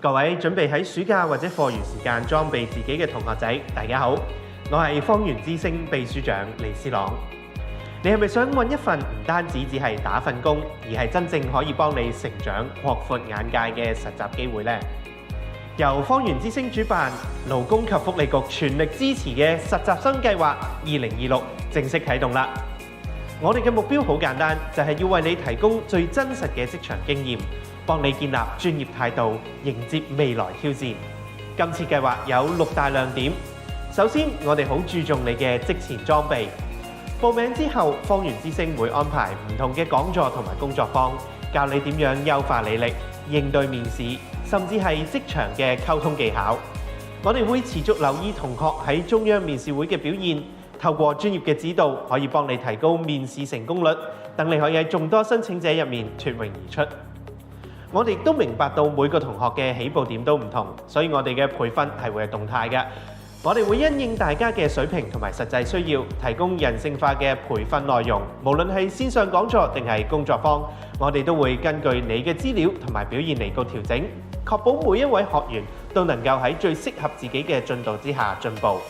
各位準備喺暑假或者課餘時間裝備自己嘅同學仔，大家好，我係方圓之星秘書長李思朗。你係咪想揾一份唔單止只係打份工，而係真正可以幫你成長、擴闊眼界嘅實習機會呢？由方圓之星主辦，勞工及福利局全力支持嘅實習生計劃2026正式啟動啦！我哋嘅目標好簡單，就係要為你提供最真實嘅職場經驗，幫你建立專業態度，迎接未來挑戰。今次計劃有6大亮點。首先，我哋好注重你嘅職前裝備。報名之後，方圓之星會安排唔同嘅講座同埋工作坊，教你點樣優化履歷、應對面試，甚至係職場嘅溝通技巧。我哋會持續留意同學喺中央面試會嘅表現，透過專業嘅指導，可以幫你提高面試成功率，等你可以喺眾多申請者入面脫穎而出。我哋亦都明白到每個同學嘅起步點都唔同，所以我哋嘅培訓係會係動態嘅。我哋會因應大家嘅水平同埋實際需要，提供人性化嘅培訓內容。無論係線上講座定係工作坊，我哋都會根據你嘅資料同埋表現嚟個調整，確保每一位學員都能夠喺最適合自己嘅進度之下進步。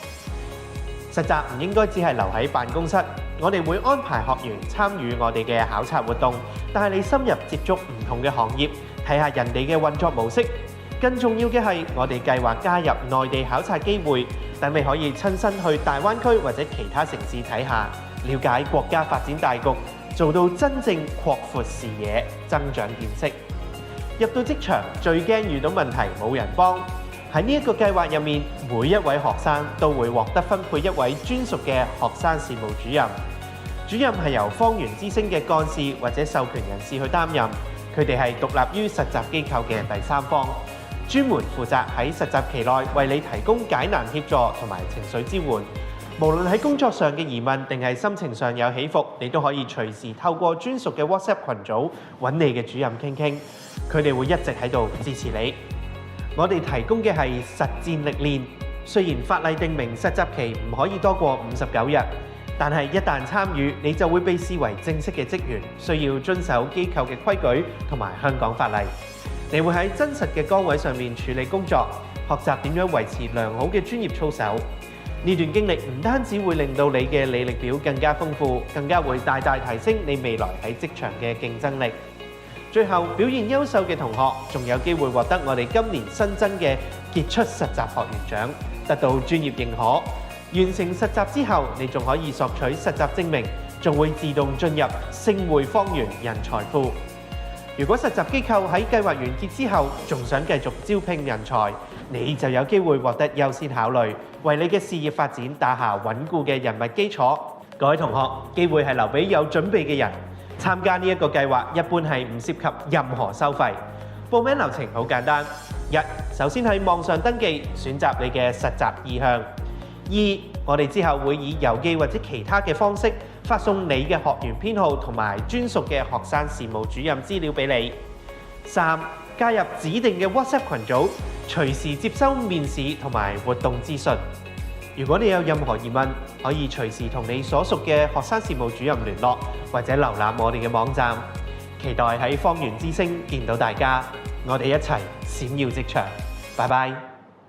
實習唔應該只係留喺辦公室，我哋會安排學員參與我哋嘅考察活動，帶你深入接觸唔同嘅行業，睇下人哋嘅運作模式。更重要嘅係，我哋計劃加入內地考察機會，等你可以親身去大灣區或者其他城市睇下，了解國家發展大局，做到真正擴闊視野、增長見識。入到職場最驚遇到問題冇人幫，喺呢一個計劃入面，每一位學生都會獲得分配一位專屬嘅學生事務主任。主任係由方圓之星嘅幹事或者授權人士去擔任，佢哋係獨立於實習機構嘅第三方，專門負責喺實習期內為你提供解難協助同埋情緒支援。無論喺工作上嘅疑問定係心情上有起伏，你都可以隨時透過專屬嘅 WhatsApp 群組揾你嘅主任傾傾，佢哋會一直喺度支持你。我哋提供嘅係實戰歷練，雖然法例定明實習期唔可以多過59日，但係一旦參與，你就會被視為正式嘅職員，需要遵守機構嘅規矩同埋香港法例。你會喺真實嘅崗位上面處理工作，學習點樣維持良好嘅專業操守。呢段經歷唔單止會令到你嘅履歷表更加豐富，更加會大大提升你未來喺職場嘅競爭力。最後，表現優秀嘅同學仲有機會獲得我哋今年新增嘅傑出實習學員獎，得到專業認可。完成實習之後，你仲可以索取實習證明，仲會自動進入盛匯方圓人才庫。如果實習機構喺計劃完結之後，仲想繼續招聘人才，你就有機會獲得優先考慮，為你嘅事業發展打下穩固嘅人脈基礎。各位同學，機會係留俾有準備嘅人。參加呢一個計劃一般係唔涉及任何收費。報名流程好簡單：一、首先喺網上登記，選擇你嘅實習意向；二、我哋之後會以郵寄或者其他嘅方式發送你嘅學員編號同埋專屬嘅學生事務主任資料俾你；三、加入指定嘅 WhatsApp 群組，隨時接收面試同埋活動資訊。如果你有任何疑問，可以隨時同你所屬嘅學生事務主任聯絡，或者瀏覽我哋嘅網站。期待喺方圓之星見到大家，我哋一齊閃耀職場。拜拜。